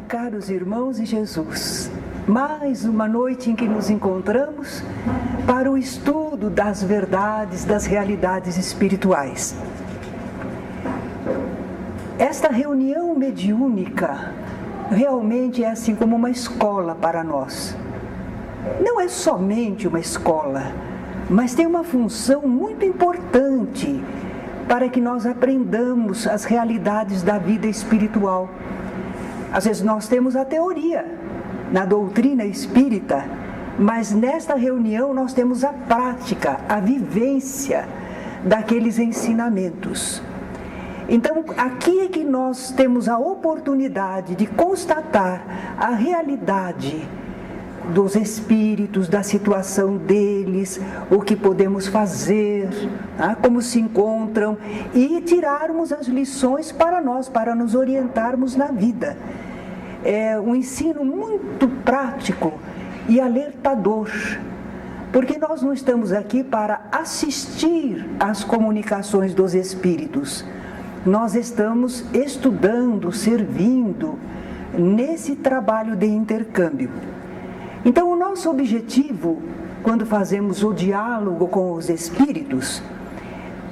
caros irmãos em Jesus, mais uma noite em que nos encontramos para o estudo das verdades, das realidades espirituais. Esta reunião mediúnica realmente é assim como uma escola para nós. Não é somente uma escola, mas tem uma função muito importante para que nós aprendamos as realidades da vida espiritual. Às vezes nós temos a teoria na doutrina espírita, mas nesta reunião nós temos a prática, a vivência daqueles ensinamentos. Então, aqui é que nós temos a oportunidade de constatar a realidade dos espíritos, da situação deles, o que podemos fazer, como se encontram, e tirarmos as lições para nós, para nos orientarmos na vida. É um ensino muito prático e alertador, porque nós não estamos aqui para assistir às comunicações dos espíritos. Nós estamos estudando, servindo nesse trabalho de intercâmbio. Então, o nosso objetivo, quando fazemos o diálogo com os espíritos,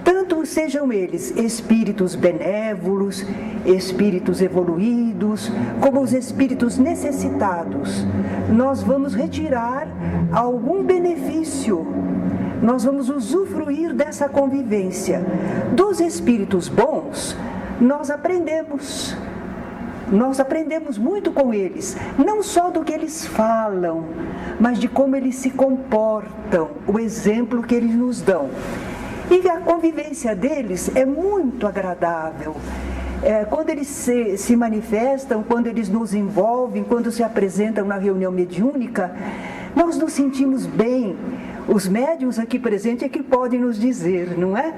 tanto sejam eles espíritos benévolos, espíritos evoluídos, como os espíritos necessitados, nós vamos retirar algum benefício, nós vamos usufruir dessa convivência. Dos espíritos bons, nós aprendemos muito com eles, não só do que eles falam, mas de como eles se comportam, o exemplo que eles nos dão. E a convivência deles é muito agradável. Quando eles se manifestam, quando eles nos envolvem, quando se apresentam na reunião mediúnica, nós nos sentimos bem. Os médiuns aqui presentes é que podem nos dizer, não é?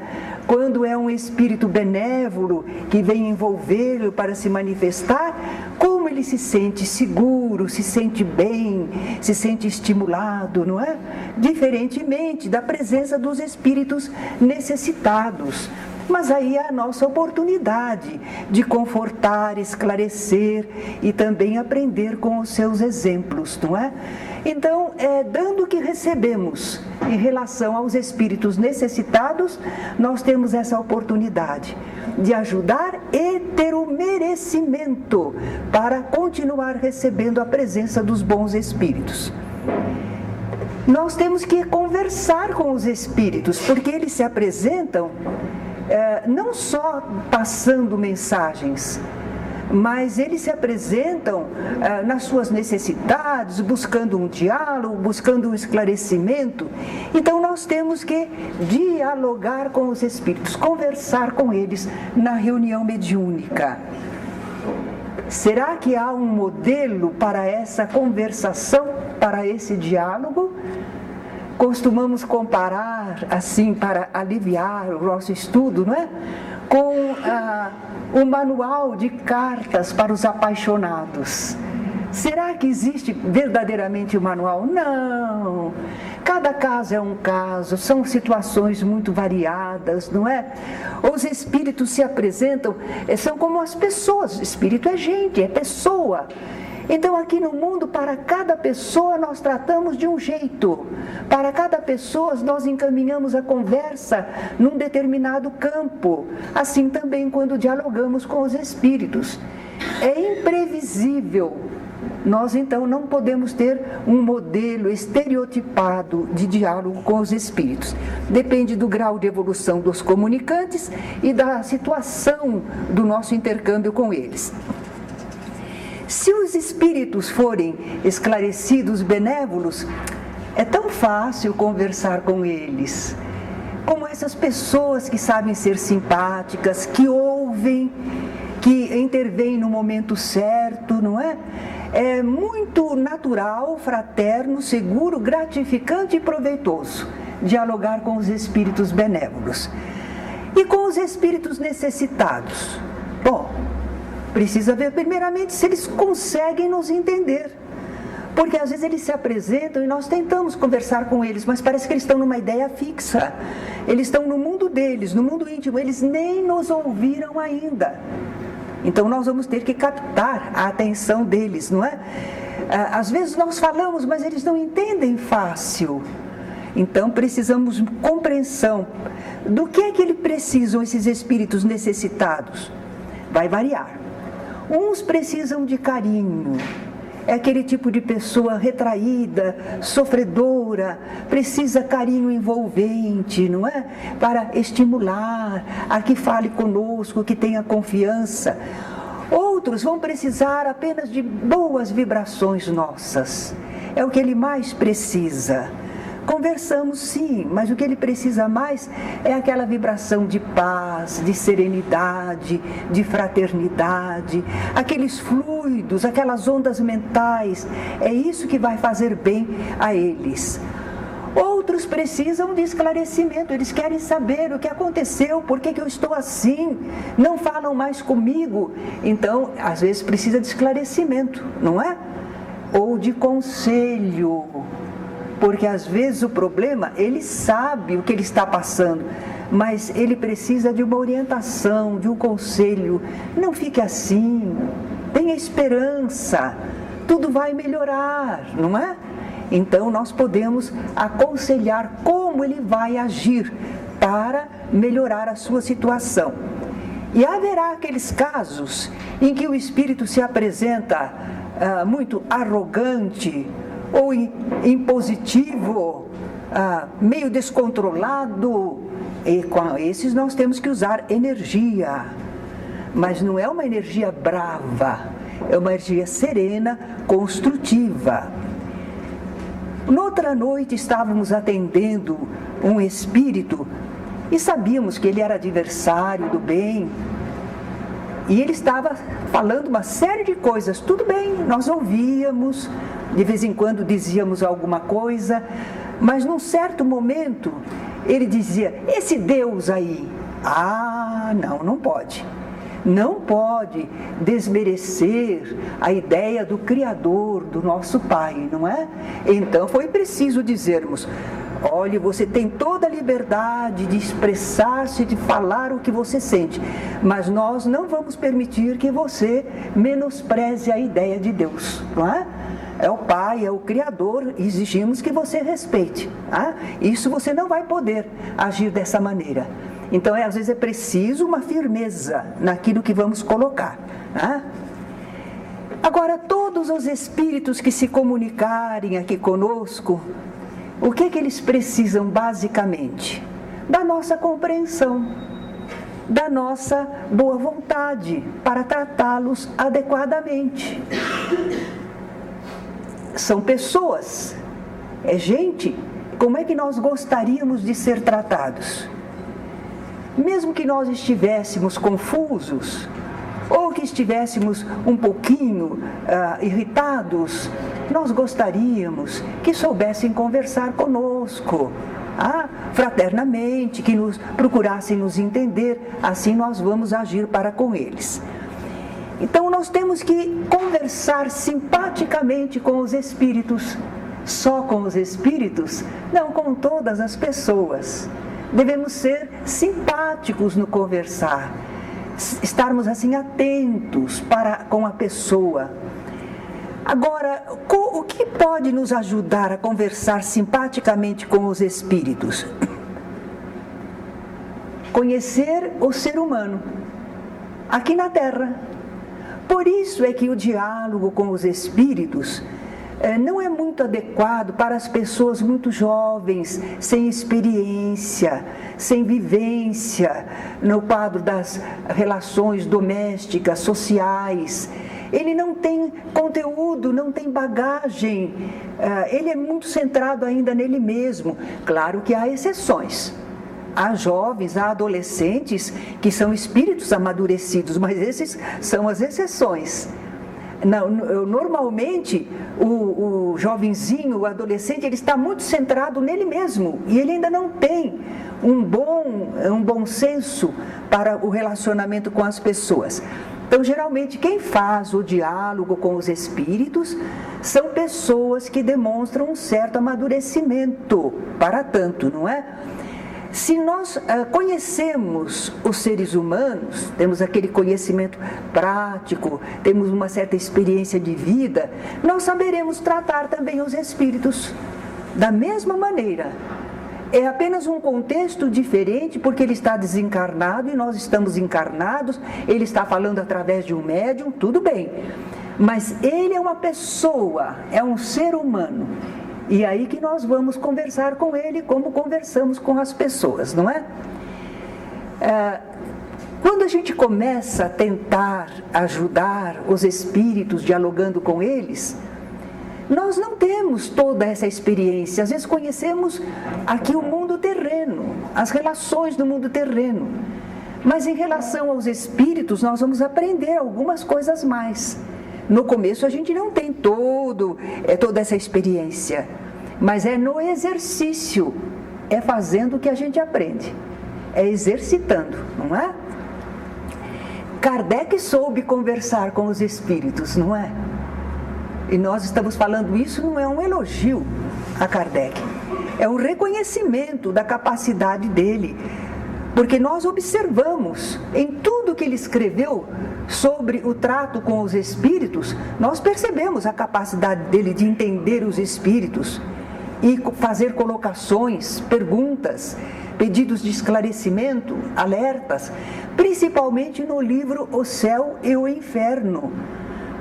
Quando é um espírito benévolo que vem envolvê-lo para se manifestar, como ele se sente seguro, se sente bem, se sente estimulado, não é? Diferentemente da presença dos espíritos necessitados. Mas aí é a nossa oportunidade de confortar, esclarecer e também aprender com os seus exemplos, não é? Então, dando o que recebemos em relação aos espíritos necessitados, nós temos essa oportunidade de ajudar e ter o merecimento para continuar recebendo a presença dos bons espíritos. Nós temos que conversar com os espíritos, porque eles se apresentam não só passando mensagens, mas eles se apresentam nas suas necessidades, buscando um diálogo, buscando um esclarecimento. Então nós temos que dialogar com os espíritos, conversar com eles na reunião mediúnica. Será que há um modelo para essa conversação, para esse diálogo? Costumamos comparar, assim, para aliviar o nosso estudo, não é? Com o manual de cartas para os apaixonados. Será que existe verdadeiramente um manual? Não. Cada caso é um caso, são situações muito variadas, não é? Os espíritos se apresentam, são como as pessoas. Espírito é gente, é pessoa. Então, aqui no mundo, para cada pessoa nós tratamos de um jeito. Para cada pessoa nós encaminhamos a conversa num determinado campo. Assim também quando dialogamos com os espíritos. É imprevisível. Nós, então, não podemos ter um modelo estereotipado de diálogo com os espíritos. Depende do grau de evolução dos comunicantes e da situação do nosso intercâmbio com eles. Se os espíritos forem esclarecidos, benévolos, é tão fácil conversar com eles. Como essas pessoas que sabem ser simpáticas, que ouvem, que intervêm no momento certo, não é? É muito natural, fraterno, seguro, gratificante e proveitoso dialogar com os espíritos benévolos. E com os espíritos necessitados? Bom, precisa ver primeiramente se eles conseguem nos entender. Porque às vezes eles se apresentam e nós tentamos conversar com eles, mas parece que eles estão numa ideia fixa. Eles estão no mundo deles, no mundo íntimo, eles nem nos ouviram ainda. Então nós vamos ter que captar a atenção deles, não é? Às vezes nós falamos, mas eles não entendem fácil. Então precisamos de compreensão. Do que é que eles precisam, esses espíritos necessitados? Vai variar. Uns precisam de carinho. É aquele tipo de pessoa retraída, sofredora, precisa carinho envolvente, não é? Para estimular, a que fale conosco, que tenha confiança. Outros vão precisar apenas de boas vibrações nossas. É o que ele mais precisa. Conversamos sim, mas o que ele precisa mais é aquela vibração de paz, de serenidade, de fraternidade, aqueles fluidos, aquelas ondas mentais. É isso que vai fazer bem a eles. Outros precisam de esclarecimento, eles querem saber o que aconteceu, por que eu estou assim, não falam mais comigo. Então, às vezes precisa de esclarecimento, não é? Ou de conselho. Porque às vezes o problema, ele sabe o que ele está passando, mas ele precisa de uma orientação, de um conselho. Não fique assim, tenha esperança, tudo vai melhorar, não é? Então nós podemos aconselhar como ele vai agir para melhorar a sua situação. E haverá aqueles casos em que o espírito se apresenta muito arrogante, ou impositivo, meio descontrolado, e com esses nós temos que usar energia, mas não é uma energia brava, é uma energia serena, construtiva. Noutra noite estávamos atendendo um espírito e sabíamos que ele era adversário do bem, e ele estava falando uma série de coisas. Tudo bem, nós ouvíamos, de vez em quando dizíamos alguma coisa, mas num certo momento ele dizia: esse Deus aí, não pode. Não pode desmerecer a ideia do Criador, do nosso Pai, não é? Então foi preciso dizermos: olhe, você tem toda a liberdade de expressar-se, de falar o que você sente, mas nós não vamos permitir que você menospreze a ideia de Deus, não é? É o Pai, é o Criador, exigimos que você respeite. Isso você não vai poder agir dessa maneira. Então, às vezes é preciso uma firmeza naquilo que vamos colocar. Agora, todos os espíritos que se comunicarem aqui conosco, o que é que eles precisam basicamente? Da nossa compreensão, da nossa boa vontade para tratá-los adequadamente. São pessoas, é gente. Como é que nós gostaríamos de ser tratados? Mesmo que nós estivéssemos confusos, ou que estivéssemos um pouquinho irritados, nós gostaríamos que soubessem conversar conosco, fraternamente, que nos procurassem nos entender, assim nós vamos agir para com eles. Então nós temos que conversar simpaticamente com os espíritos. Só com os espíritos? Não, com todas as pessoas. Devemos ser simpáticos no conversar, estarmos assim atentos com a pessoa. Agora, o que pode nos ajudar a conversar simpaticamente com os espíritos? Conhecer o ser humano aqui na Terra. Por isso é que o diálogo com os espíritos não é muito adequado para as pessoas muito jovens, sem experiência, sem vivência no quadro das relações domésticas, sociais. Ele não tem conteúdo, não tem bagagem, ele é muito centrado ainda nele mesmo. Claro que há exceções. Há jovens, há adolescentes que são espíritos amadurecidos, mas esses são as exceções. Normalmente, o jovenzinho, o adolescente, ele está muito centrado nele mesmo e ele ainda não tem um bom senso para o relacionamento com as pessoas. Então, geralmente, quem faz o diálogo com os espíritos são pessoas que demonstram um certo amadurecimento, para tanto, não é? Se nós conhecemos os seres humanos, temos aquele conhecimento prático, temos uma certa experiência de vida, nós saberemos tratar também os espíritos da mesma maneira. É apenas um contexto diferente, porque ele está desencarnado e nós estamos encarnados, ele está falando através de um médium, tudo bem. Mas ele é uma pessoa, é um ser humano. E aí que nós vamos conversar com ele como conversamos com as pessoas, não é? Quando a gente começa a tentar ajudar os espíritos dialogando com eles, nós não temos toda essa experiência. Às vezes conhecemos aqui o mundo terreno, as relações do mundo terreno. Mas em relação aos espíritos, nós vamos aprender algumas coisas mais. No começo a gente não tem toda essa experiência, mas é no exercício, é fazendo que a gente aprende, é exercitando, não é? Kardec soube conversar com os espíritos, não é? E nós estamos falando isso, não é um elogio a Kardec, é um reconhecimento da capacidade dele, porque nós observamos em tudo que ele escreveu sobre o trato com os espíritos, nós percebemos a capacidade dele de entender os espíritos e fazer colocações, perguntas, pedidos de esclarecimento, alertas, principalmente no livro O Céu e o Inferno,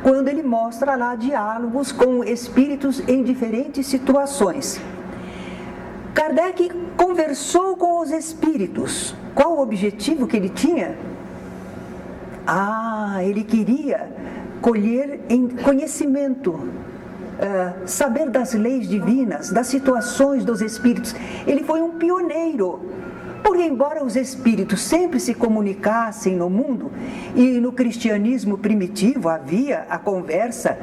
quando ele mostra lá diálogos com espíritos em diferentes situações. Kardec conversou com os espíritos. Qual o objetivo que ele tinha? Ele queria colher em conhecimento, saber das leis divinas, das situações dos espíritos. Ele foi um pioneiro, porque embora os espíritos sempre se comunicassem no mundo, e no cristianismo primitivo havia a conversa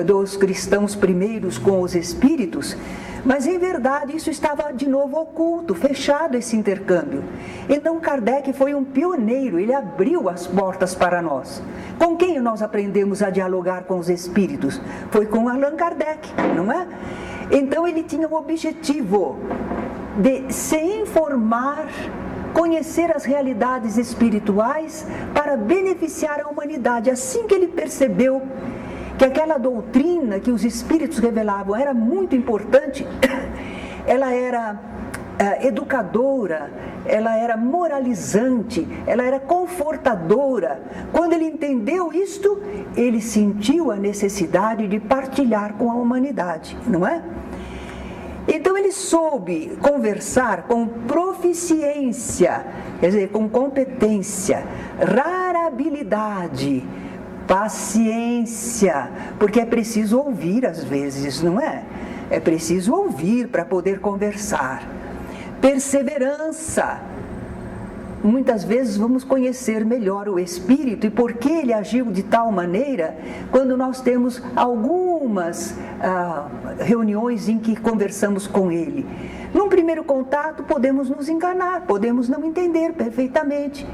dos cristãos primeiros com os espíritos, mas em verdade isso estava de novo oculto, fechado esse intercâmbio. Então Kardec foi um pioneiro, ele abriu as portas para nós. Com quem nós aprendemos a dialogar com os espíritos? Foi com Allan Kardec, não é? Então ele tinha o objetivo de se informar, conhecer as realidades espirituais para beneficiar a humanidade. Assim que ele percebeu que aquela doutrina que os espíritos revelavam era muito importante, ela era educadora, ela era moralizante, ela era confortadora. Quando ele entendeu isto, ele sentiu a necessidade de partilhar com a humanidade, não é? Então ele soube conversar com proficiência, quer dizer, com competência, rara habilidade, paciência, porque é preciso ouvir às vezes, não é? É preciso ouvir para poder conversar. Perseverança. Muitas vezes vamos conhecer melhor o espírito e por que ele agiu de tal maneira quando nós temos algumas reuniões em que conversamos com ele. Num primeiro contato podemos nos enganar, podemos não entender perfeitamente.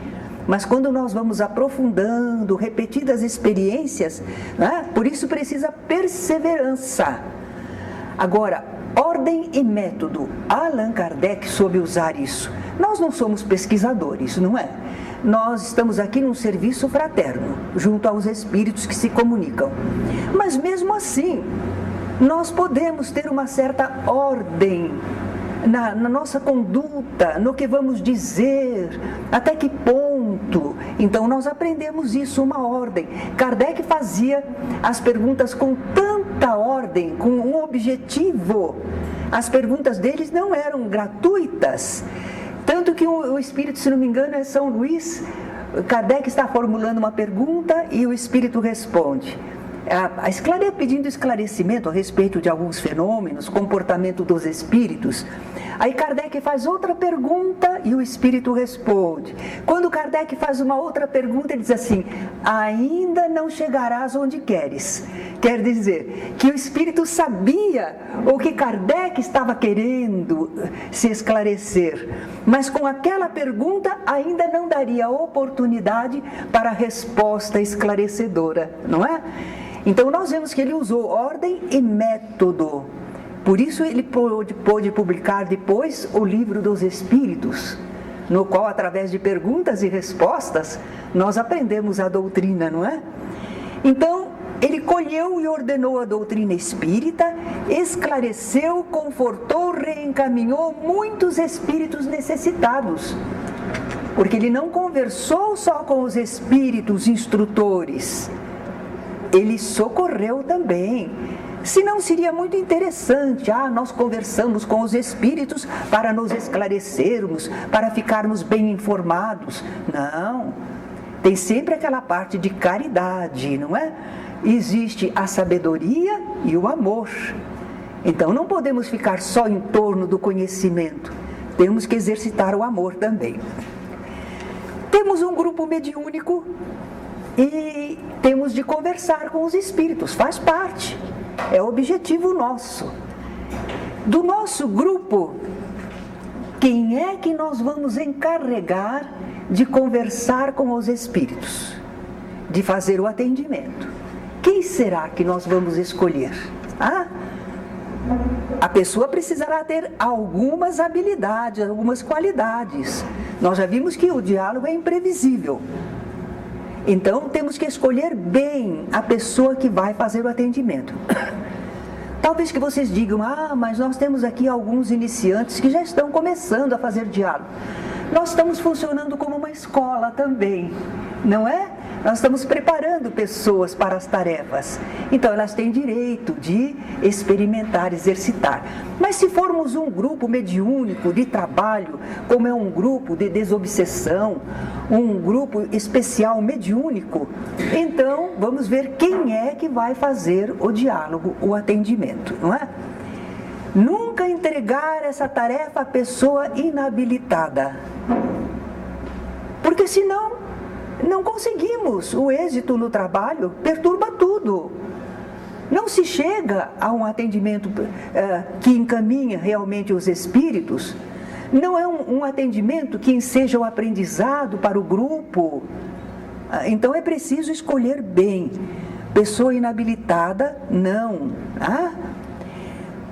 Mas quando nós vamos aprofundando, repetidas experiências, né? Por isso precisa perseverança. Agora, ordem e método. Allan Kardec soube usar isso. Nós não somos pesquisadores, não é? Nós estamos aqui num serviço fraterno, junto aos espíritos que se comunicam. Mas mesmo assim, nós podemos ter uma certa ordem na nossa conduta, no que vamos dizer, até que ponto. Então nós aprendemos isso, uma ordem. Kardec fazia as perguntas com tanta ordem, com um objetivo. As perguntas deles não eram gratuitas. Tanto que o espírito, se não me engano, é São Luís, Kardec está formulando uma pergunta e o espírito responde. Pedindo esclarecimento a respeito de alguns fenômenos, comportamento dos espíritos. Aí Kardec faz outra pergunta e o espírito responde. Quando Kardec faz uma outra pergunta, ele diz assim: ainda não chegarás onde queres. Quer dizer que o espírito sabia o que Kardec estava querendo se esclarecer, mas com aquela pergunta ainda não daria oportunidade para a resposta esclarecedora, não é? Então nós vemos que ele usou ordem e método Por isso ele pôde publicar depois o Livro dos Espíritos, no qual, através de perguntas e respostas, nós aprendemos a doutrina, não é? Então, ele colheu e ordenou a doutrina espírita, esclareceu, confortou, reencaminhou muitos espíritos necessitados. Porque ele não conversou só com os espíritos instrutores, ele socorreu também. Senão seria muito interessante, nós conversamos com os espíritos para nos esclarecermos, para ficarmos bem informados. Não, tem sempre aquela parte de caridade, não é? Existe a sabedoria e o amor. Então não podemos ficar só em torno do conhecimento, temos que exercitar o amor também. Temos um grupo mediúnico e temos de conversar com os espíritos, faz parte, é objetivo nosso. Do nosso grupo, quem é que nós vamos encarregar de conversar com os espíritos, de fazer o atendimento? Quem será que nós vamos escolher? A pessoa precisará ter algumas habilidades, algumas qualidades. Nós já vimos que o diálogo é imprevisível. Então, temos que escolher bem a pessoa que vai fazer o atendimento. Talvez que vocês digam, mas nós temos aqui alguns iniciantes que já estão começando a fazer diálogo. Nós estamos funcionando como uma escola também, não é? Nós estamos preparando pessoas para as tarefas. Então, elas têm direito de experimentar, exercitar. Mas se formos um grupo mediúnico de trabalho, como é um grupo de desobsessão, um grupo especial mediúnico, então vamos ver quem é que vai fazer o diálogo, o atendimento, não é? Nunca entregar essa tarefa à pessoa inabilitada. Porque senão não conseguimos o êxito no trabalho, perturba tudo. Não se chega a um atendimento que encaminha realmente os espíritos, não é um atendimento que enseja o aprendizado para o grupo. Então é preciso escolher bem. Pessoa inabilitada, não.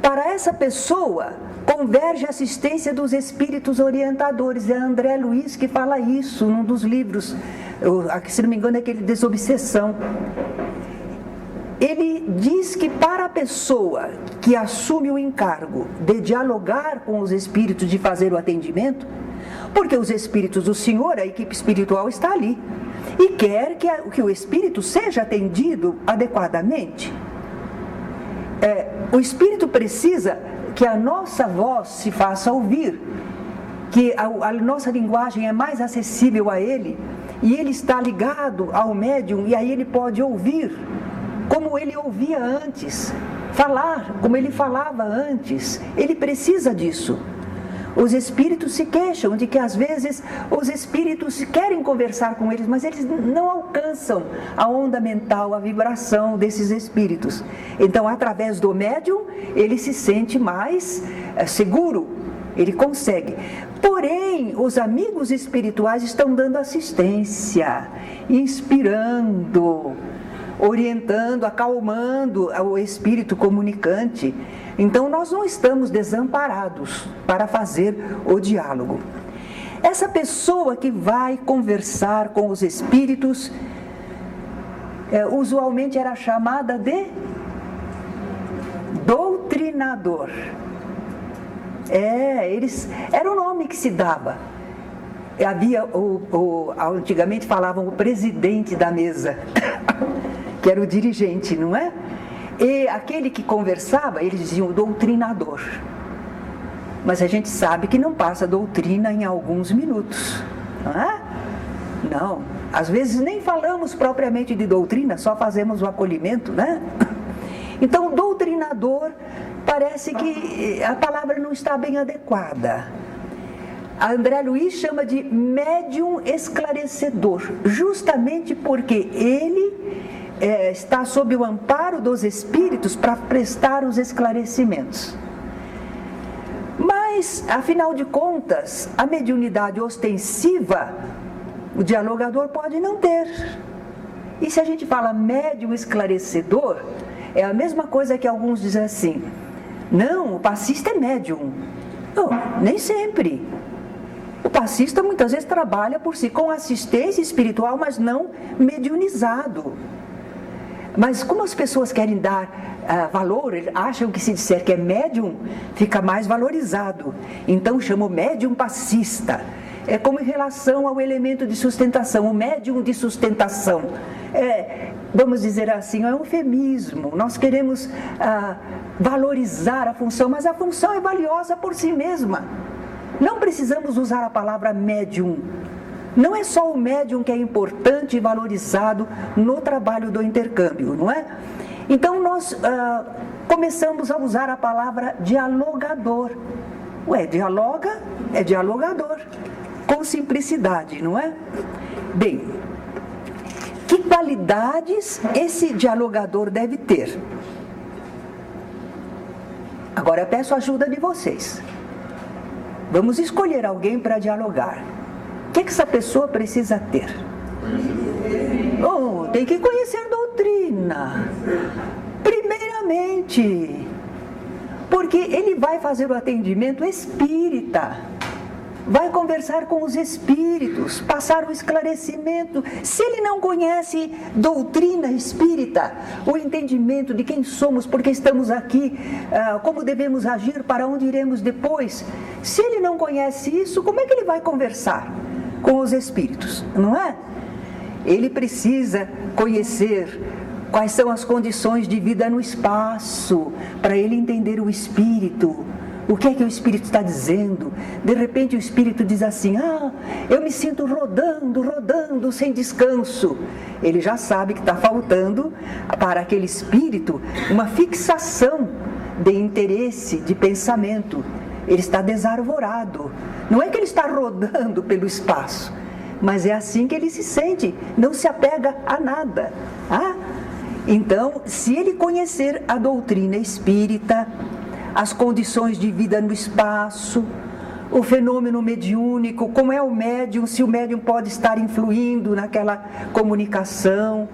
Para essa pessoa, converge a assistência dos espíritos orientadores. É André Luiz que fala isso num dos livros, se não me engano é aquele Desobsessão. Ele diz que para a pessoa que assume o encargo de dialogar com os espíritos, de fazer o atendimento, porque os espíritos do Senhor, a equipe espiritual está ali, e quer que o espírito seja atendido adequadamente. O espírito precisa que a nossa voz se faça ouvir, que a nossa linguagem é mais acessível a ele, e ele está ligado ao médium, e aí ele pode ouvir como ele ouvia antes, falar como ele falava antes. Ele precisa disso. Os espíritos se queixam de que às vezes os espíritos querem conversar com eles, mas eles não alcançam a onda mental, a vibração desses espíritos. Então, através do médium, ele se sente mais seguro, ele consegue. Porém, os amigos espirituais estão dando assistência, inspirando, orientando, acalmando o espírito comunicante. Então nós não estamos desamparados para fazer o diálogo. Essa pessoa que vai conversar com os espíritos, usualmente era chamada de doutrinador. Era o nome que se dava. Havia, antigamente falavam o presidente da mesa, que era o dirigente, não é? E aquele que conversava, eles diziam doutrinador. Mas a gente sabe que não passa doutrina em alguns minutos, não é? Não, às vezes nem falamos propriamente de doutrina, só fazemos o acolhimento, né? Então, doutrinador, parece que a palavra não está bem adequada. A André Luiz chama de médium esclarecedor, justamente porque ele está sob o amparo dos espíritos para prestar os esclarecimentos. Mas, afinal de contas, a mediunidade ostensiva, o dialogador pode não ter. E se a gente fala médium esclarecedor, é a mesma coisa que alguns dizem assim: Não, o passista é médium. Não, nem sempre. O passista muitas vezes trabalha por si com assistência espiritual, mas não mediunizado. Mas como as pessoas querem dar valor, acham que se disser que é médium, fica mais valorizado. Então chamam médium passista. É como em relação ao elemento de sustentação, o médium de sustentação. Vamos dizer assim, é um eufemismo. Nós queremos valorizar a função, mas a função é valiosa por si mesma. Não precisamos usar a palavra médium. Não é só o médium que é importante e valorizado no trabalho do intercâmbio, não é? Então nós começamos a usar a palavra dialogador. Dialoga é dialogador, com simplicidade, não é? Bem, que qualidades esse dialogador deve ter? Agora eu peço a ajuda de vocês. Vamos escolher alguém para dialogar. O que essa pessoa precisa ter? Tem que conhecer doutrina. Primeiramente, porque ele vai fazer o atendimento espírita. Vai conversar com os espíritos, passar o esclarecimento. Se ele não conhece doutrina espírita, o entendimento de quem somos, porque estamos aqui, como devemos agir, para onde iremos depois, se ele não conhece isso, como é que ele vai conversar com os espíritos, não é? Ele precisa conhecer quais são as condições de vida no espaço, para ele entender o espírito. O que é que o espírito está dizendo? De repente o espírito diz assim: eu me sinto rodando sem descanso. Ele já sabe que está faltando para aquele espírito uma fixação de interesse, de pensamento. Ele está desarvorado. Não é que ele está rodando pelo espaço, mas é assim que ele se sente, não se apega a nada. Então, se ele conhecer a doutrina espírita, as condições de vida no espaço, o fenômeno mediúnico, como é o médium, se o médium pode estar influindo naquela comunicação.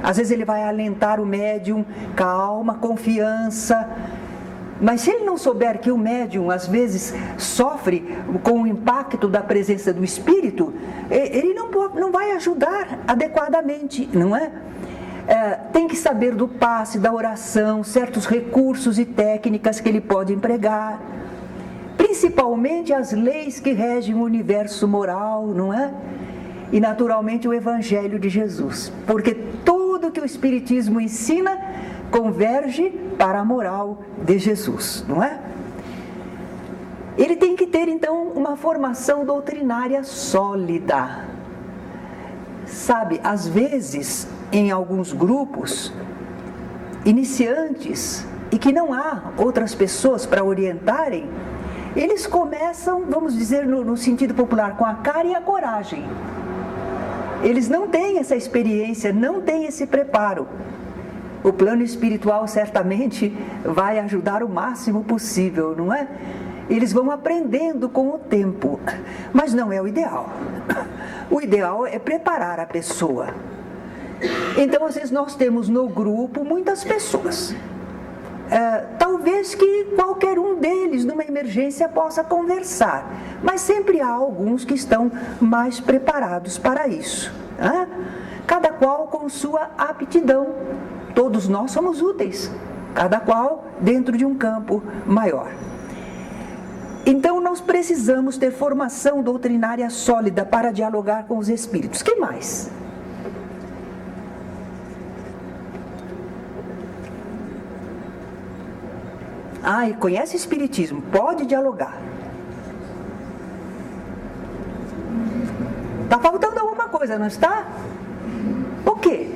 Às vezes ele vai alentar o médium, calma, confiança. Mas se ele não souber que o médium às vezes sofre com o impacto da presença do espírito, ele não vai ajudar adequadamente, não é? Tem que saber do passe, da oração, certos recursos e técnicas que ele pode empregar, principalmente as leis que regem o universo moral, não é? E naturalmente o Evangelho de Jesus, porque tudo que o Espiritismo ensina converge para a moral de Jesus, não é? Ele tem que ter então uma formação doutrinária sólida. Sabe, às vezes, em alguns grupos, iniciantes, e que não há outras pessoas para orientarem, eles começam, vamos dizer no sentido popular, com a cara e a coragem. Eles não têm essa experiência, não têm esse preparo. O plano espiritual certamente vai ajudar o máximo possível, não é? Eles vão aprendendo com o tempo, mas não é o ideal. O ideal é preparar a pessoa. Então, às vezes, nós temos no grupo muitas pessoas. Talvez que qualquer um deles, numa emergência, possa conversar. Mas sempre há alguns que estão mais preparados para isso. Cada qual com sua aptidão. Todos nós somos úteis. Cada qual dentro de um campo maior. Então, nós precisamos ter formação doutrinária sólida para dialogar com os espíritos. Que mais? E conhece o Espiritismo, pode dialogar. Está faltando alguma coisa, não está? O quê?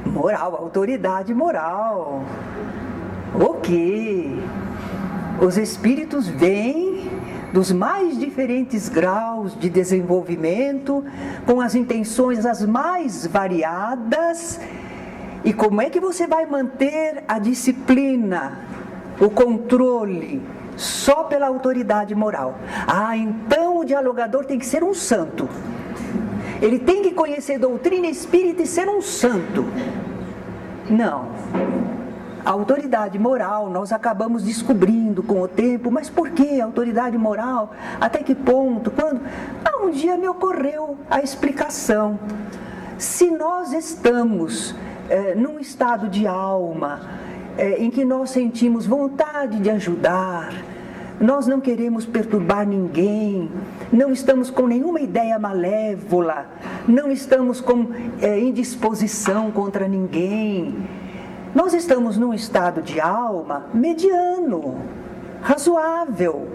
Moral, autoridade moral. O quê? Os espíritos vêm dos mais diferentes graus de desenvolvimento, com as intenções as mais variadas. E como é que você vai manter a disciplina, o controle, só pela autoridade moral? Então o dialogador tem que ser um santo. Ele tem que conhecer doutrina espírita e ser um santo. Não. A autoridade moral nós acabamos descobrindo com o tempo, mas por que autoridade moral? Até que ponto? Quando? Um dia me ocorreu a explicação. Se nós estamos num estado de alma, em que nós sentimos vontade de ajudar, nós não queremos perturbar ninguém, não estamos com nenhuma ideia malévola, não estamos com indisposição contra ninguém. Nós estamos num estado de alma mediano, razoável.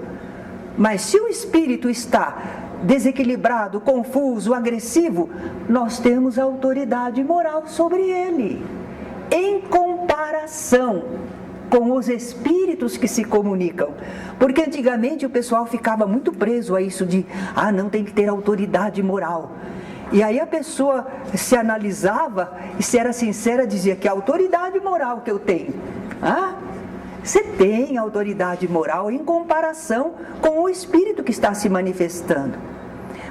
Mas se o espírito está desequilibrado, confuso, agressivo, nós temos autoridade moral sobre ele, em comparação com os espíritos que se comunicam. Porque antigamente o pessoal ficava muito preso a isso de, não tem que ter autoridade moral. E aí a pessoa se analisava e, se era sincera, dizia: que autoridade moral que eu tenho? Você tem autoridade moral em comparação com o espírito que está se manifestando.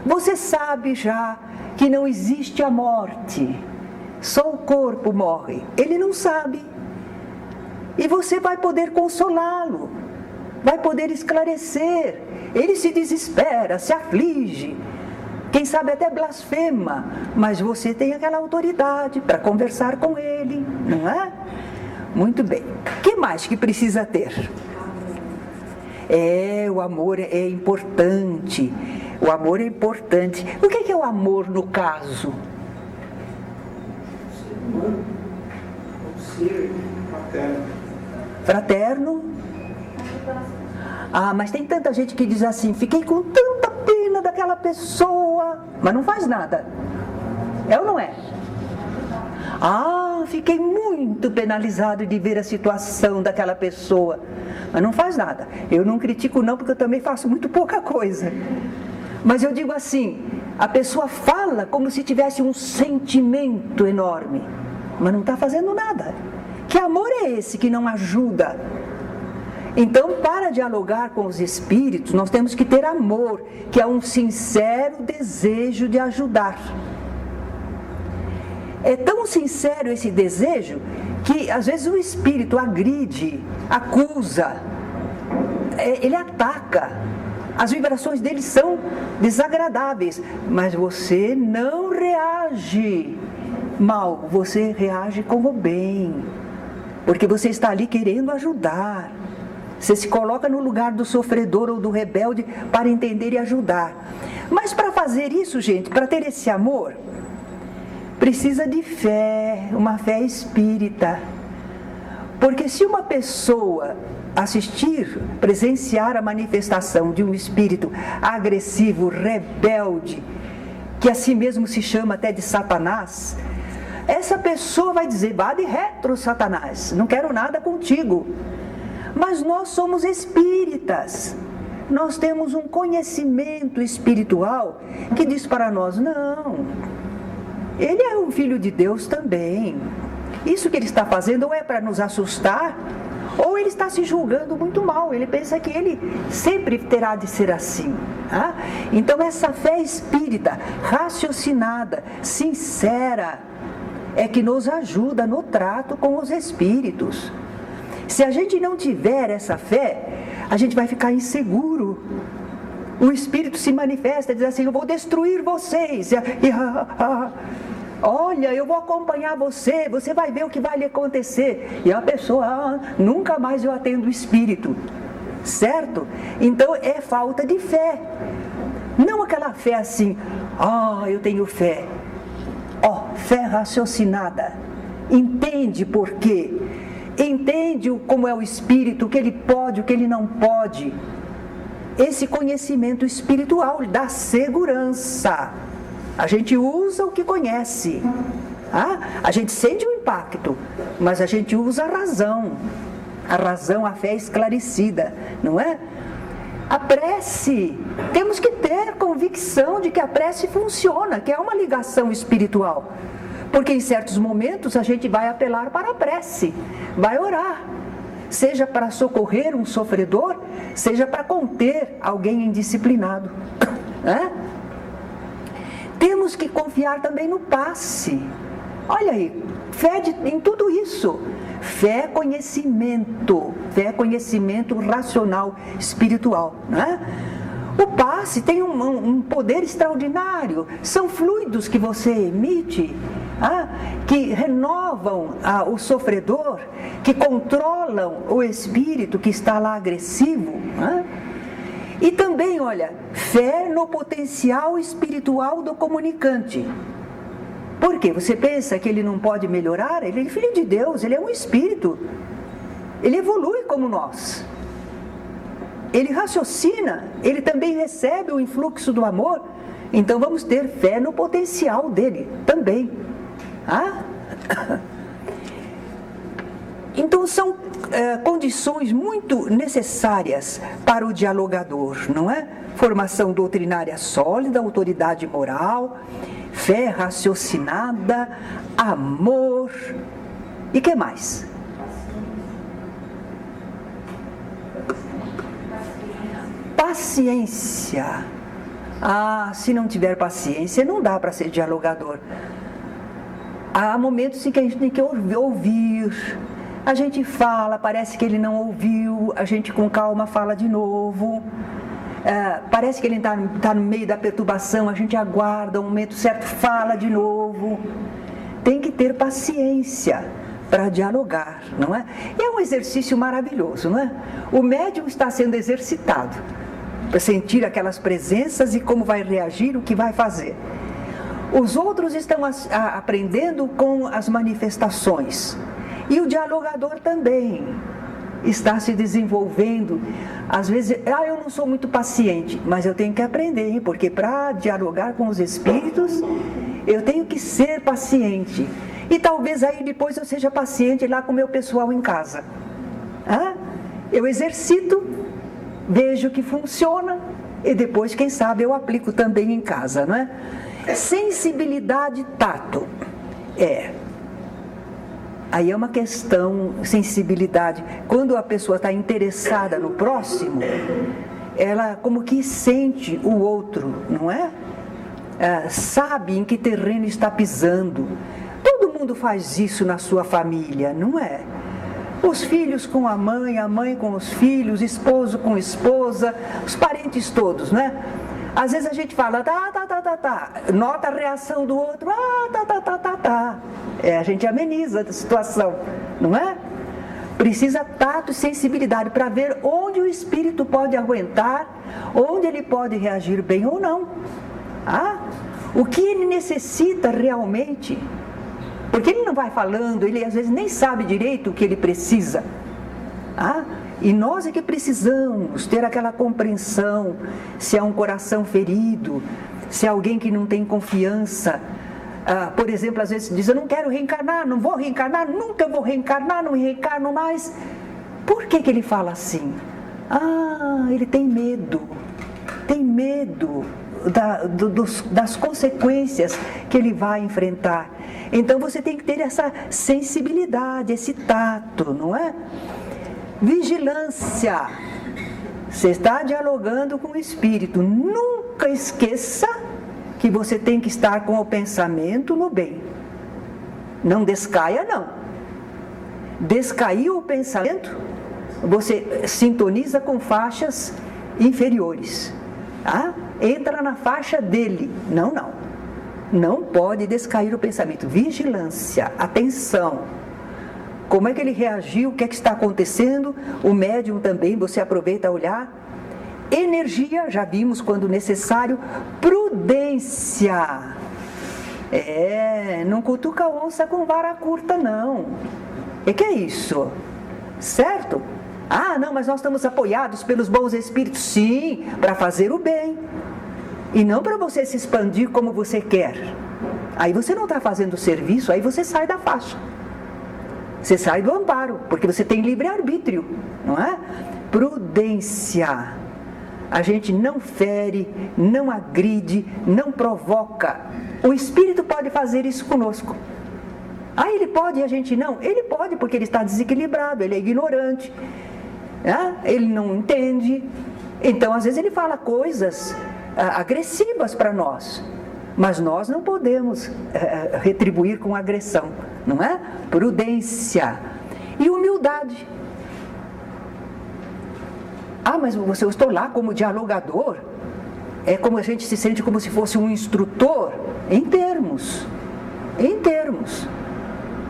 Você sabe já que não existe a morte, só o corpo morre. Ele não sabe. E você vai poder consolá-lo, vai poder esclarecer. Ele se desespera, se aflige, quem sabe até blasfema, mas você tem aquela autoridade para conversar com ele, não é? Muito bem. O que mais que precisa ter? O amor é importante. O amor é importante. O que é o amor no caso? O ser fraterno. Fraterno? Mas tem tanta gente que diz assim: fiquei com tanta pena daquela pessoa, mas não faz nada. É ou não é? Fiquei muito penalizado de ver a situação daquela pessoa, mas não faz nada. Eu não critico não, porque eu também faço muito pouca coisa. Mas eu digo assim, a pessoa fala como se tivesse um sentimento enorme, mas não está fazendo nada. Que amor é esse que não ajuda? Então, para dialogar com os espíritos, nós temos que ter amor, que é um sincero desejo de ajudar. É tão sincero esse desejo que às vezes o espírito agride, acusa, ele ataca. As vibrações dele são desagradáveis, mas você não reage mal, você reage com o bem, porque você está ali querendo ajudar. Você se coloca no lugar do sofredor ou do rebelde para entender e ajudar. Mas para fazer isso, gente, para ter esse amor, precisa de fé, uma fé espírita. Porque se uma pessoa presenciar a manifestação de um espírito agressivo, rebelde, que a si mesmo se chama até de Satanás, essa pessoa vai dizer: vá de retro, Satanás, não quero nada contigo. Mas nós somos espíritas, nós temos um conhecimento espiritual que diz para nós: não, ele é um filho de Deus também. Isso que ele está fazendo ou é para nos assustar, ou ele está se julgando muito mal, ele pensa que ele sempre terá de ser assim. Então essa fé espírita, raciocinada, sincera, é que nos ajuda no trato com os espíritos. Se a gente não tiver essa fé, a gente vai ficar inseguro. O espírito se manifesta e diz assim: eu vou destruir vocês. Olha, eu vou acompanhar você, você vai ver o que vai lhe acontecer. E a pessoa: nunca mais eu atendo o espírito. Certo? Então é falta de fé. Não aquela fé assim: eu tenho fé. Fé raciocinada. Entende por quê? Entende como é o espírito, o que ele pode, o que ele não pode. Esse conhecimento espiritual dá segurança. A gente usa o que conhece. A gente sente o impacto, mas a gente usa a razão. A razão, a fé esclarecida, não é? A prece, temos que ter convicção de que a prece funciona, que é uma ligação espiritual. Porque em certos momentos a gente vai apelar para a prece, vai orar, seja para socorrer um sofredor, seja para conter alguém indisciplinado. Temos que confiar também no passe. Olha aí, fé em tudo isso. Fé é conhecimento racional, espiritual, né? O passe tem um poder extraordinário, são fluidos que você emite, que renovam o sofredor, que controlam o espírito que está lá agressivo. E também, olha, fé no potencial espiritual do comunicante. Por quê? Você pensa que ele não pode melhorar? Ele é filho de Deus, ele é um espírito. Ele evolui como nós. Ele raciocina, ele também recebe o influxo do amor. Então vamos ter fé no potencial dele também. Então são condições muito necessárias para o dialogador, não é? Formação doutrinária sólida, autoridade moral, fé raciocinada, amor. E que mais? Paciência. Se não tiver paciência, não dá para ser dialogador. Há momentos em que a gente tem que ouvir. A gente fala, parece que ele não ouviu, a gente com calma fala de novo. Parece que ele está no meio da perturbação, a gente aguarda o momento certo, fala de novo. Tem que ter paciência para dialogar, não é? E é um exercício maravilhoso, não é? O médium está sendo exercitado para sentir aquelas presenças e como vai reagir, o que vai fazer. Os outros estão aprendendo com as manifestações. E o dialogador também está se desenvolvendo. Às vezes, eu não sou muito paciente, mas eu tenho que aprender, hein? Porque para dialogar com os espíritos, eu tenho que ser paciente. E talvez aí depois eu seja paciente lá com o meu pessoal em casa. Eu exercito, vejo que funciona e depois, quem sabe, eu aplico também em casa, não é? Sensibilidade, tato. Aí é uma questão, sensibilidade. Quando a pessoa está interessada no próximo, ela como que sente o outro, não é? Sabe em que terreno está pisando. Todo mundo faz isso na sua família, não é? Os filhos com a mãe com os filhos, esposo com esposa, os parentes todos, né? Às vezes a gente fala, nota a reação do outro, a gente ameniza a situação, não é? Precisa tato e sensibilidade para ver onde o espírito pode aguentar, onde ele pode reagir bem ou não. O que ele necessita realmente, porque ele não vai falando, ele às vezes nem sabe direito o que ele precisa. E nós é que precisamos ter aquela compreensão, se é um coração ferido, se é alguém que não tem confiança. Por exemplo, às vezes diz, eu não quero reencarnar, não vou reencarnar, nunca vou reencarnar, não reencarno mais. Por que ele fala assim? Ele tem medo das consequências que ele vai enfrentar. Então você tem que ter essa sensibilidade, esse tato, não é? Vigilância. Você está dialogando com o espírito. Nunca esqueça que você tem que estar com o pensamento no bem. Não descaia, não. Descaiu o pensamento, você sintoniza com faixas inferiores. Entra na faixa dele. Não pode descair o pensamento. Vigilância, atenção. Como é que ele reagiu? O que é que está acontecendo? O médium também, você aproveita a olhar. Energia, já vimos quando necessário. Prudência. Não cutuca a onça com vara curta, não. O que é isso? Certo? Não, mas nós estamos apoiados pelos bons espíritos. Sim, para fazer o bem. E não para você se expandir como você quer. Aí você não está fazendo o serviço, aí você sai da faixa. Você sai do amparo, porque você tem livre-arbítrio, não é? Prudência. A gente não fere, não agride, não provoca. O espírito pode fazer isso conosco. Ele pode e a gente não? Ele pode, porque ele está desequilibrado, ele é ignorante, ele não entende. Então, às vezes ele fala coisas agressivas para nós. Mas nós não podemos retribuir com agressão, não é? Prudência. e humildade. Ah, mas eu estou lá como dialogador? É como a gente se sente como se fosse um instrutor? Em termos.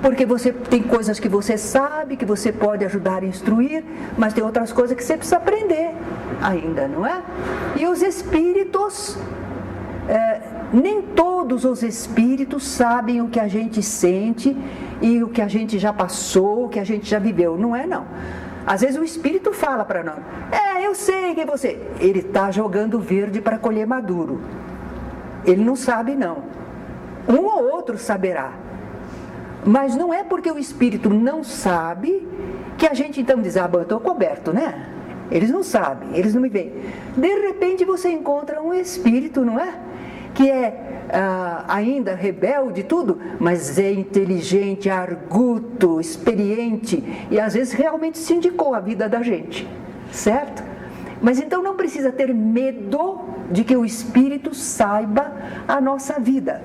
Porque você tem coisas que você sabe, que você pode ajudar a instruir, mas tem outras coisas que você precisa aprender ainda, não é? E os espíritos, nem todos os espíritos sabem o que a gente sente e o que a gente já passou, o que a gente já viveu, não é não. Às vezes o espírito fala para nós, eu sei que você... Ele está jogando verde para colher maduro. Ele não sabe não. Um ou outro saberá. Mas não é porque o espírito não sabe que a gente então diz, eu estou coberto, né? Eles não sabem, eles não me veem. De repente você encontra um espírito, não é? Que é ainda rebelde e tudo, mas é inteligente, arguto, experiente e às vezes realmente se indicou a vida da gente, certo? Mas então não precisa ter medo de que o espírito saiba a nossa vida.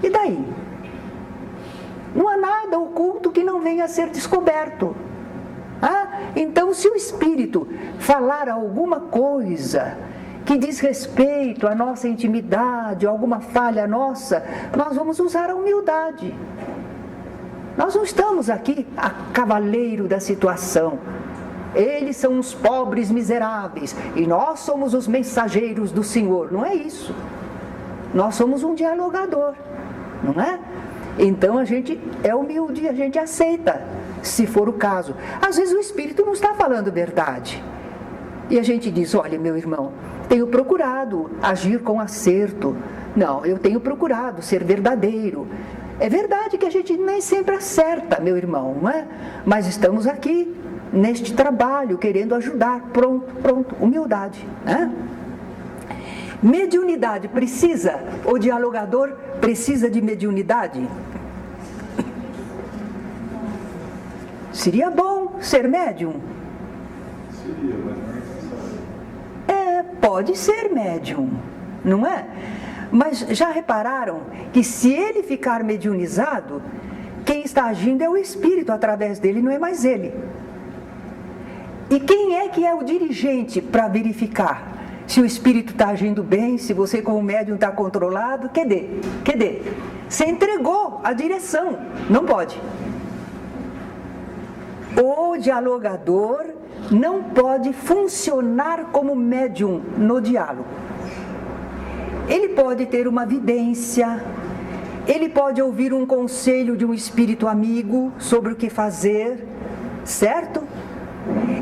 E daí? Não há nada oculto que não venha a ser descoberto. Então, se o espírito falar alguma coisa que diz respeito à nossa intimidade, alguma falha nossa, nós vamos usar a humildade. Nós não estamos aqui a cavaleiro da situação. Eles são os pobres miseráveis e nós somos os mensageiros do Senhor. Não é isso. Nós somos um dialogador, não é? Então a gente é humilde e a gente aceita, se for o caso. Às vezes o espírito não está falando verdade. E a gente diz, olha meu irmão, tenho procurado agir com acerto. Não, eu tenho procurado ser verdadeiro. É verdade que a gente nem sempre acerta, meu irmão, não é? Mas estamos aqui, neste trabalho, querendo ajudar. Pronto, humildade, né? Mediunidade precisa, o dialogador precisa de mediunidade? Seria bom ser médium? Seria, mas não é necessário. Pode ser médium, não é? Mas já repararam que se ele ficar mediunizado, quem está agindo é o espírito através dele, não é mais ele. E quem é que é o dirigente para verificar se o espírito está agindo bem, se você como médium está controlado? Cadê? Você entregou a direção, não pode. O dialogador não pode funcionar como médium no diálogo. Ele pode ter uma vidência, ele pode ouvir um conselho de um espírito amigo sobre o que fazer, certo?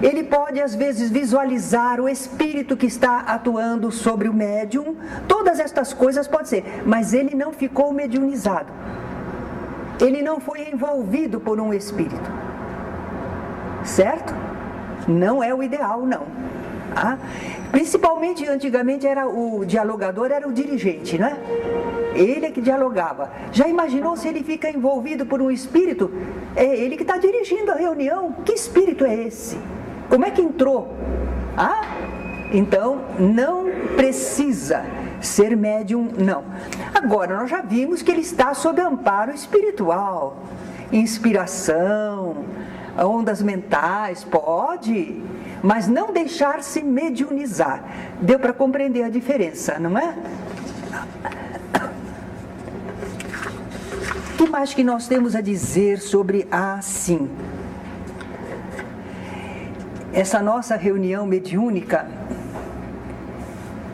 Ele pode às vezes visualizar o espírito que está atuando sobre o médium. Todas estas coisas podem ser, mas ele não ficou mediunizado. Ele não foi envolvido por um espírito, certo? Não é o ideal, não. Principalmente antigamente o dialogador era o dirigente, né? Ele é que dialogava. Já imaginou se ele fica envolvido por um espírito? É ele que está dirigindo a reunião. Que espírito é esse? Como é que entrou? Então não precisa ser médium, não. Agora, nós já vimos que ele está sob amparo espiritual, inspiração, ondas mentais, pode, mas não deixar-se mediunizar. Deu para compreender a diferença, não é? O que mais que nós temos a dizer sobre assim? Essa nossa reunião mediúnica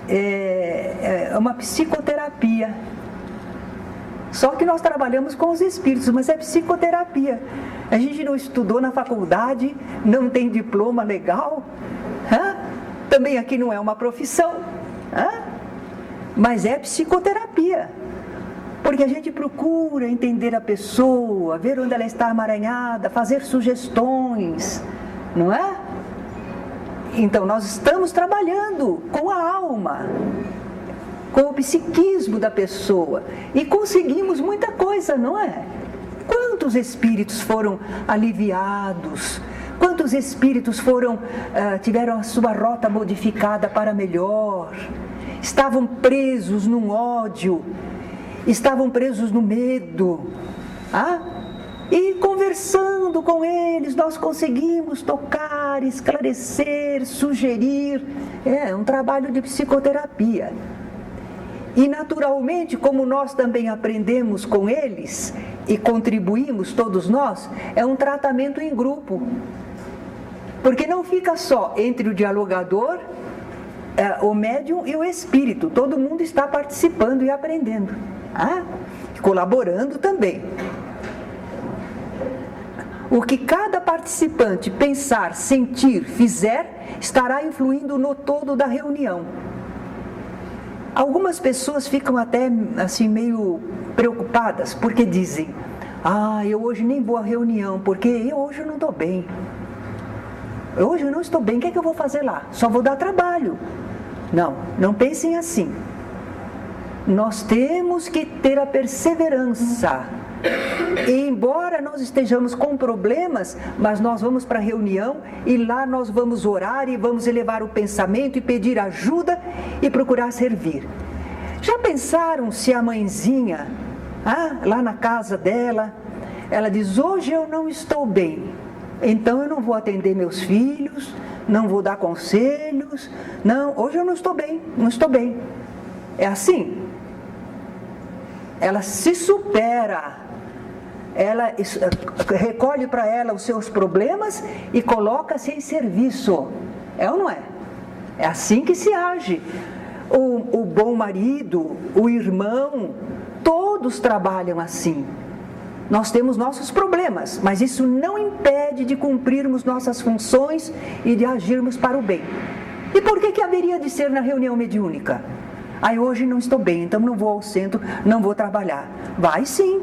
é uma psicoterapia. Só que nós trabalhamos com os espíritos, mas é psicoterapia. A gente não estudou na faculdade, não tem diploma legal. Também aqui não é uma profissão. Mas é psicoterapia. Porque a gente procura entender a pessoa, ver onde ela está emaranhada, fazer sugestões, não é? Então nós estamos trabalhando com a alma, com o psiquismo da pessoa e conseguimos muita coisa, não é? Quantos espíritos foram aliviados? Quantos espíritos tiveram a sua rota modificada para melhor? Estavam presos num ódio, estavam presos no medo. E conversando com eles, nós conseguimos tocar, esclarecer, sugerir. É um trabalho de psicoterapia. E naturalmente, como nós também aprendemos com eles e contribuímos todos nós, é um tratamento em grupo. Porque não fica só entre o dialogador, o médium e o espírito. Todo mundo está participando e aprendendo, colaborando também. O que cada participante pensar, sentir, fizer, estará influindo no todo da reunião. Algumas pessoas ficam até assim meio preocupadas, porque dizem: eu hoje nem vou à reunião, porque hoje eu não estou bem. Hoje eu não estou bem, o que é que eu vou fazer lá? Só vou dar trabalho. Não pensem assim. Nós temos que ter a perseverança. E embora nós estejamos com problemas, mas nós vamos para a reunião e lá nós vamos orar e vamos elevar o pensamento e pedir ajuda e procurar servir. Já pensaram se a mãezinha, lá na casa dela, ela diz: hoje eu não estou bem, então eu não vou atender meus filhos, não vou dar conselhos, hoje eu não estou bem, não estou bem. É assim. Ela se supera. Ela recolhe para ela os seus problemas e coloca-se em serviço. É ou não é? É assim que se age. O bom marido, o irmão, todos trabalham assim. Nós temos nossos problemas, mas isso não impede de cumprirmos nossas funções e de agirmos para o bem. E por que haveria de ser na reunião mediúnica? Hoje não estou bem, então não vou ao centro, não vou trabalhar. Vai sim.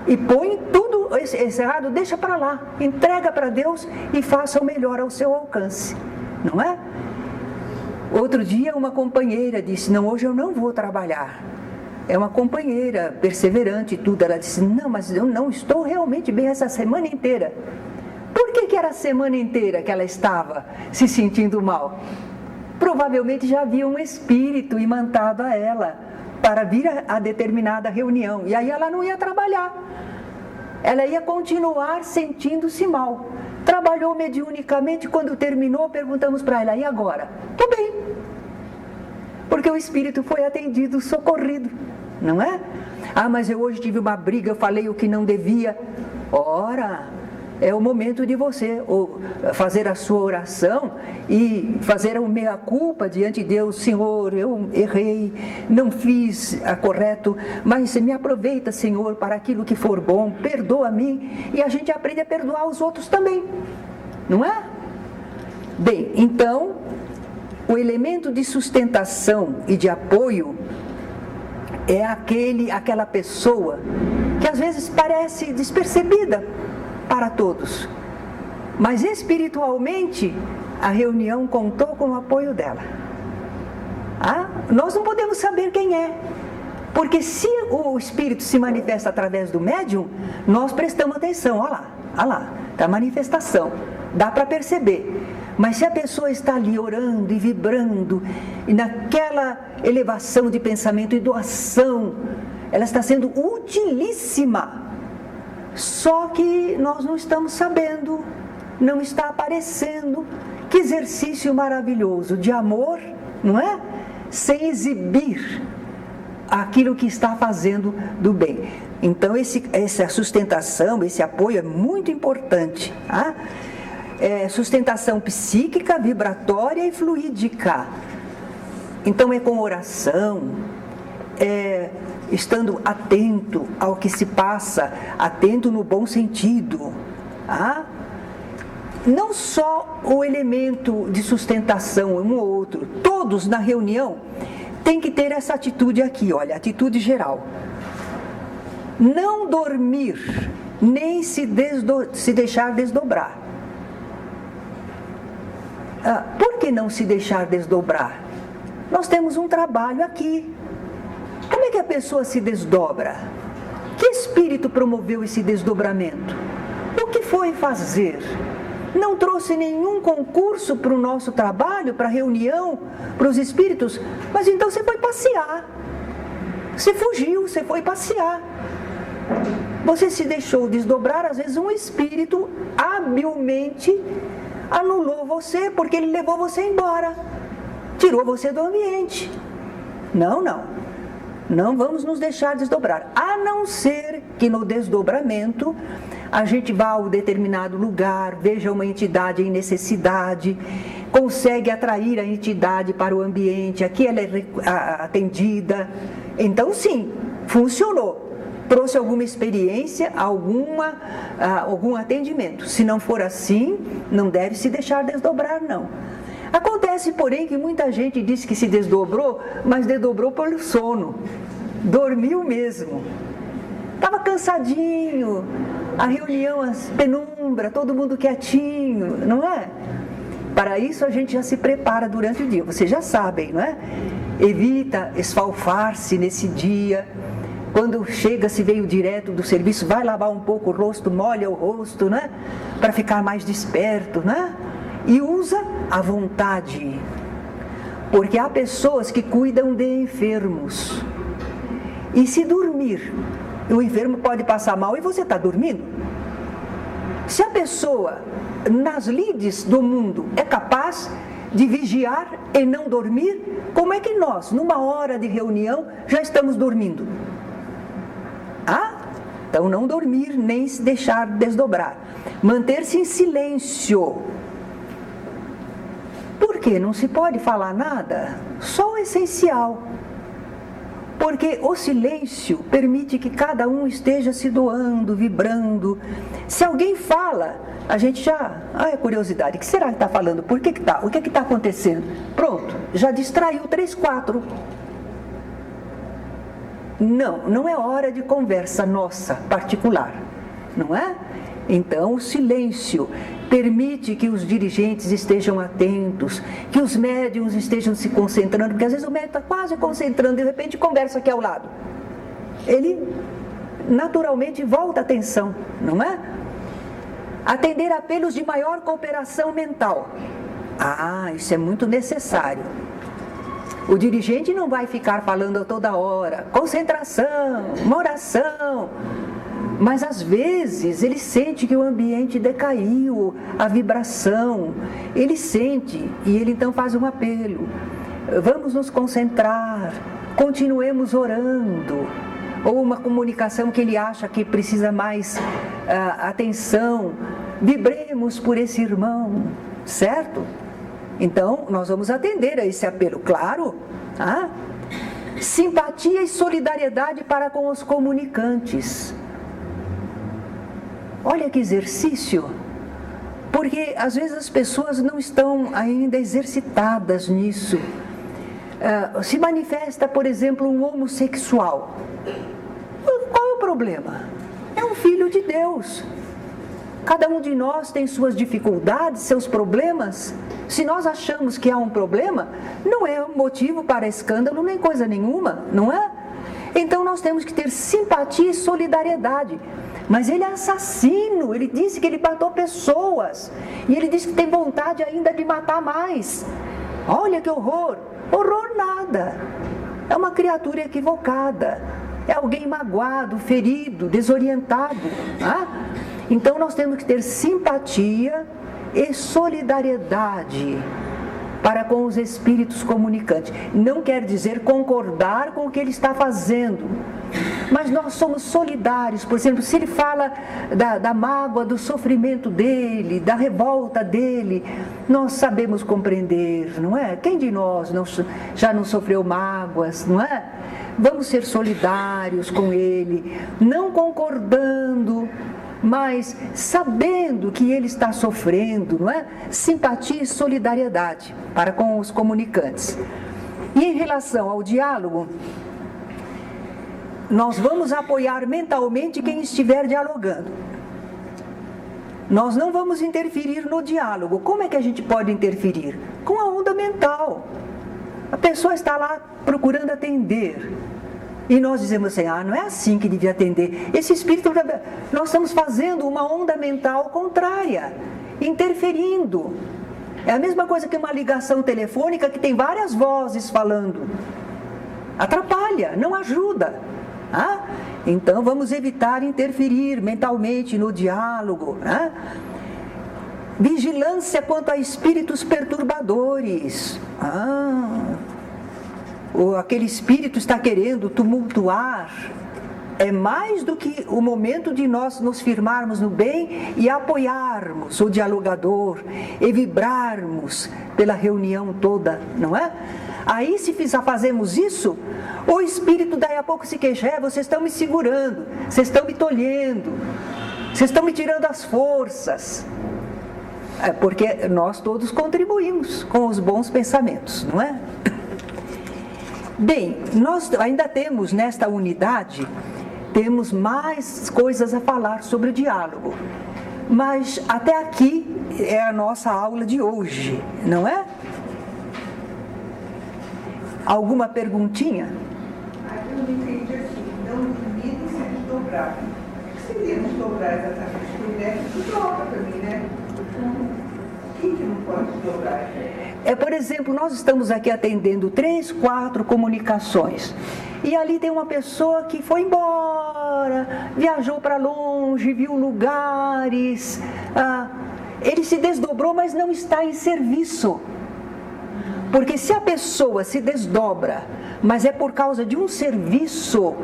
E põe tudo esse errado, deixa para lá, entrega para Deus e faça o melhor ao seu alcance, não é? Outro dia uma companheira disse: hoje eu não vou trabalhar. É uma companheira perseverante e tudo. Ela disse: mas eu não estou realmente bem essa semana inteira. Por que era a semana inteira que ela estava se sentindo mal? Provavelmente já havia um espírito imantado a ela para vir a determinada reunião. E aí ela não ia trabalhar. Ela ia continuar sentindo-se mal. Trabalhou mediunicamente, quando terminou, perguntamos para ela: e agora? Estou bem. Porque o espírito foi atendido, socorrido, não é? Mas eu hoje tive uma briga, eu falei o que não devia. Ora, é o momento de você fazer a sua oração e fazer a meia-culpa diante de Deus. Senhor, eu errei, não fiz correto, mas me aproveita, Senhor, para aquilo que for bom, perdoa-me. E a gente aprende a perdoar os outros também, não é? Bem, então, o elemento de sustentação e de apoio é aquela pessoa que às vezes parece despercebida para todos, mas espiritualmente a reunião contou com o apoio dela. Nós não podemos saber quem é, porque se o espírito se manifesta através do médium, nós prestamos atenção. Olha lá, está a manifestação, dá para perceber. Mas se a pessoa está ali orando e vibrando, e naquela elevação de pensamento e doação, ela está sendo utilíssima. Só que nós não estamos sabendo, não está aparecendo. Que exercício maravilhoso de amor, não é? Sem exibir aquilo que está fazendo do bem. Então essa sustentação, esse apoio é muito importante. Sustentação psíquica, vibratória e fluídica. Então é com oração, estando atento ao que se passa, atento no bom sentido. Não só o elemento de sustentação, um ou outro, todos na reunião têm que ter essa atitude aqui, olha, atitude geral. Não dormir, nem se deixar desdobrar. Por que não se deixar desdobrar? Nós temos um trabalho aqui. Como é que a pessoa se desdobra? Que espírito promoveu esse desdobramento? O que foi fazer? Não trouxe nenhum concurso para o nosso trabalho, para a reunião, para os espíritos, mas então você foi passear. Você fugiu, você foi passear. Você se deixou desdobrar, às vezes um espírito habilmente anulou você, porque ele levou você embora, tirou você do ambiente. Não vamos nos deixar desdobrar, a não ser que no desdobramento a gente vá a um determinado lugar, veja uma entidade em necessidade, consegue atrair a entidade para o ambiente, aqui ela é atendida, então sim, funcionou, trouxe alguma experiência, algum atendimento. Se não for assim, não deve se deixar desdobrar, não. Acontece, porém, que muita gente diz que se desdobrou, mas desdobrou pelo sono. Dormiu mesmo. Estava cansadinho, a reunião, as penumbra, todo mundo quietinho, não é? Para isso a gente já se prepara durante o dia, vocês já sabem, não é? Evita esfalfar-se nesse dia. Quando chega, se veio direto do serviço, vai lavar um pouco o rosto, molha o rosto, né? Para ficar mais desperto, né? E usa a vontade, porque há pessoas que cuidam de enfermos, e se dormir, o enfermo pode passar mal e você está dormindo. Se a pessoa, nas lides do mundo, é capaz de vigiar e não dormir, como é que nós, numa hora de reunião, já estamos dormindo? Então não dormir, nem se deixar desdobrar, manter-se em silêncio. Por quê? Não se pode falar nada? Só o essencial. Porque o silêncio permite que cada um esteja se doando, vibrando. Se alguém fala, a gente já... é curiosidade, o que será que está falando? Por que está? O que está acontecendo? Pronto, já distraiu 3, 4. Não é hora de conversa nossa, particular, não é? Então, o silêncio permite que os dirigentes estejam atentos, que os médiuns estejam se concentrando, porque às vezes o médium está quase concentrando, de repente conversa aqui ao lado. Ele naturalmente volta a atenção, não é? Atender apelos de maior cooperação mental. Isso é muito necessário. O dirigente não vai ficar falando a toda hora, concentração, uma oração. Mas às vezes ele sente que o ambiente decaiu, a vibração, ele sente e ele então faz um apelo. Vamos nos concentrar, continuemos orando. Ou uma comunicação que ele acha que precisa mais atenção, vibremos por esse irmão, certo? Então nós vamos atender a esse apelo, claro. Simpatia e solidariedade para com os comunicantes. Olha que exercício, porque às vezes as pessoas não estão ainda exercitadas nisso. Se manifesta, por exemplo, um homossexual. Qual é o problema? É um filho de Deus. Cada um de nós tem suas dificuldades, seus problemas. Se nós achamos que há um problema, não é motivo para escândalo nem coisa nenhuma, não é? Então nós temos que ter simpatia e solidariedade. Mas ele é assassino, ele disse que ele matou pessoas. E ele disse que tem vontade ainda de matar mais. Olha que horror! Horror nada. É uma criatura equivocada. É alguém magoado, ferido, desorientado. Então nós temos que ter simpatia e solidariedade para com os espíritos comunicantes. Não quer dizer concordar com o que ele está fazendo, mas nós somos solidários. Por exemplo, se ele fala da mágoa, do sofrimento dele, da revolta dele, nós sabemos compreender, não é? Quem de nós já não sofreu mágoas, não é? Vamos ser solidários com ele, não concordando, mas sabendo que ele está sofrendo, não é? Simpatia e solidariedade para com os comunicantes. E em relação ao diálogo, nós vamos apoiar mentalmente quem estiver dialogando. Nós não vamos interferir no diálogo. Como é que a gente pode interferir? Com a onda mental. A pessoa está lá procurando atender. E nós dizemos assim, não é assim que devia atender. Esse espírito, nós estamos fazendo uma onda mental contrária, interferindo. É a mesma coisa que uma ligação telefônica que tem várias vozes falando. Atrapalha, não ajuda. Então vamos evitar interferir mentalmente no diálogo, né? Vigilância quanto a espíritos perturbadores. Aquele espírito está querendo tumultuar. É mais do que o momento de nós nos firmarmos no bem e apoiarmos o dialogador e vibrarmos pela reunião toda, não é? Aí, se fazemos isso, o espírito daí a pouco se queixa: vocês estão me segurando, vocês estão me tolhendo, vocês estão me tirando as forças. Porque nós todos contribuímos com os bons pensamentos, não é? Bem, nós ainda temos nesta unidade, temos mais coisas a falar sobre o diálogo. Mas até aqui é a nossa aula de hoje, não é? Alguma perguntinha? Eu não entendi assim. Não limite se desdobrar. O que seria desdobrar exatamente? O médico desdobra também, né? O que não pode desdobrar? Por exemplo, nós estamos aqui atendendo 3, 4 comunicações. E ali tem uma pessoa que foi embora, viajou para longe, viu lugares. Ele se desdobrou, mas não está em serviço. Porque se a pessoa se desdobra, mas é por causa de um serviço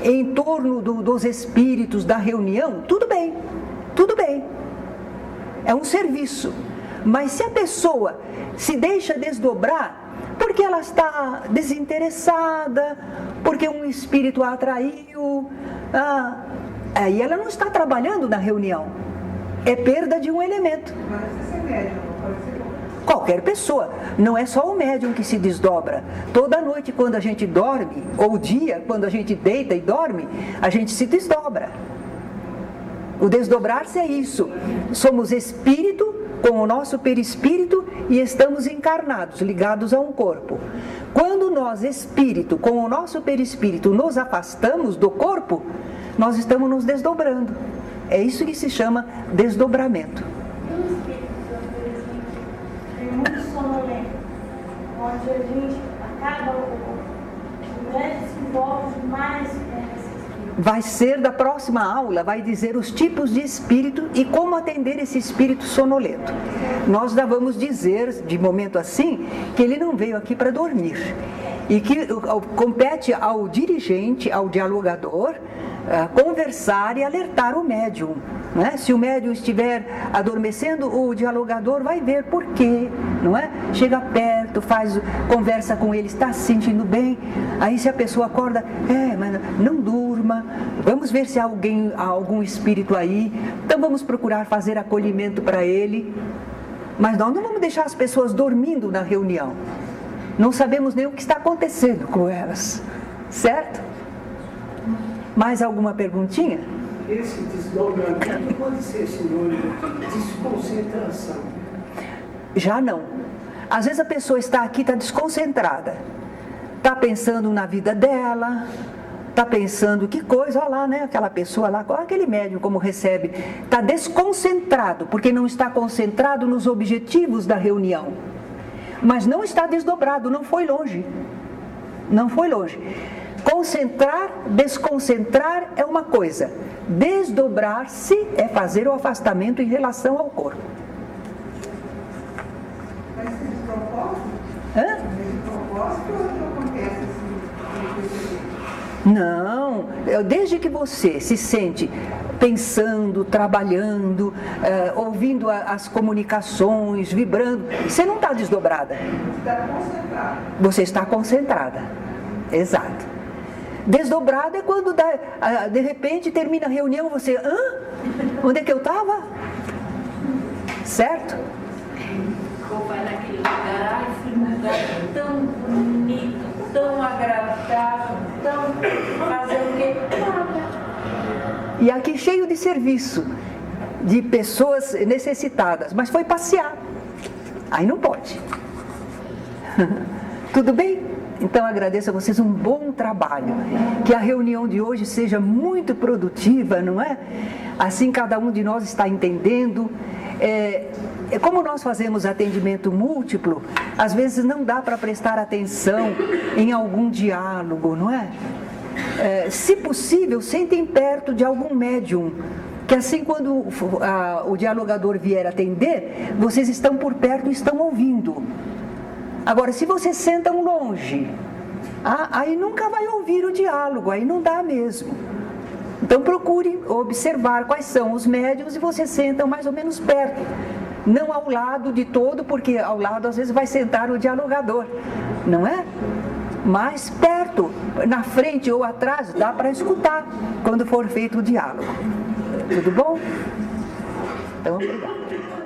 em torno dos espíritos da reunião, tudo bem, tudo bem. É um serviço. Mas se a pessoa se deixa desdobrar porque ela está desinteressada, porque um espírito a atraiu, aí ela não está trabalhando na reunião. É perda de um elemento. Mas precisa ser médium, não pode ser bom. Qualquer pessoa, não é só o médium que se desdobra. Toda noite quando a gente dorme, ou dia, quando a gente deita e dorme, a gente se desdobra. O desdobrar-se é isso. Somos espírito com o nosso perispírito e estamos encarnados, ligados a um corpo. Quando nós, espírito, com o nosso perispírito, nos afastamos do corpo, nós estamos nos desdobrando. É isso que se chama desdobramento. Tem muito sonolento, onde a gente acaba, o médico se envolve demais nesse espírito. Vai ser da próxima aula, vai dizer os tipos de espírito e como atender esse espírito sonolento. Nós já vamos dizer, de momento assim, que ele não veio aqui para dormir. E que compete ao dirigente, ao dialogador, conversar e alertar o médium. Né? Se o médium estiver adormecendo, o dialogador vai ver por quê, não é? Chega perto, conversa com ele, está se sentindo bem. Aí se a pessoa acorda, mas não durma, vamos ver se há algum espírito aí, então vamos procurar fazer acolhimento para ele. Mas nós não vamos deixar as pessoas dormindo na reunião. Não sabemos nem o que está acontecendo com elas, certo? Mais alguma perguntinha? Esse desdobramento pode ser sinônimo de desconcentração. Já não. Às vezes a pessoa está aqui, está desconcentrada. Está pensando na vida dela, está pensando que coisa, olha lá, né? Aquela pessoa lá, aquele médium como recebe. Está desconcentrado, porque não está concentrado nos objetivos da reunião. Mas não está desdobrado, não foi longe. Não foi longe. Concentrar, desconcentrar é uma coisa. Desdobrar-se é fazer o afastamento em relação ao corpo. Mas se de propósito? De propósito ou não acontece assim? Não, desde que você se sente pensando, trabalhando, ouvindo as comunicações, vibrando, você não está desdobrada. Está concentrada. Você está concentrada. Exato. Desdobrado é quando de repente termina a reunião, você, onde é que eu estava? Certo? Ou vai naquele lugar, fui num lugar tão bonito, tão agradável, tão fazer o quê? Nada. E aqui cheio de serviço, de pessoas necessitadas, mas foi passear. Aí não pode. Tudo bem? Então agradeço a vocês um bom trabalho, que a reunião de hoje seja muito produtiva, não é? Assim cada um de nós está entendendo. Como nós fazemos atendimento múltiplo, às vezes não dá para prestar atenção em algum diálogo, não é? Se possível, sentem perto de algum médium, que assim quando o dialogador vier atender, vocês estão por perto e estão ouvindo. Agora, se vocês sentam longe, aí nunca vai ouvir o diálogo, aí não dá mesmo. Então procure observar quais são os médiuns e vocês sentam mais ou menos perto. Não ao lado de todo, porque ao lado às vezes vai sentar o dialogador, não é? Mas perto, na frente ou atrás, dá para escutar quando for feito o diálogo. Tudo bom? Então, obrigada.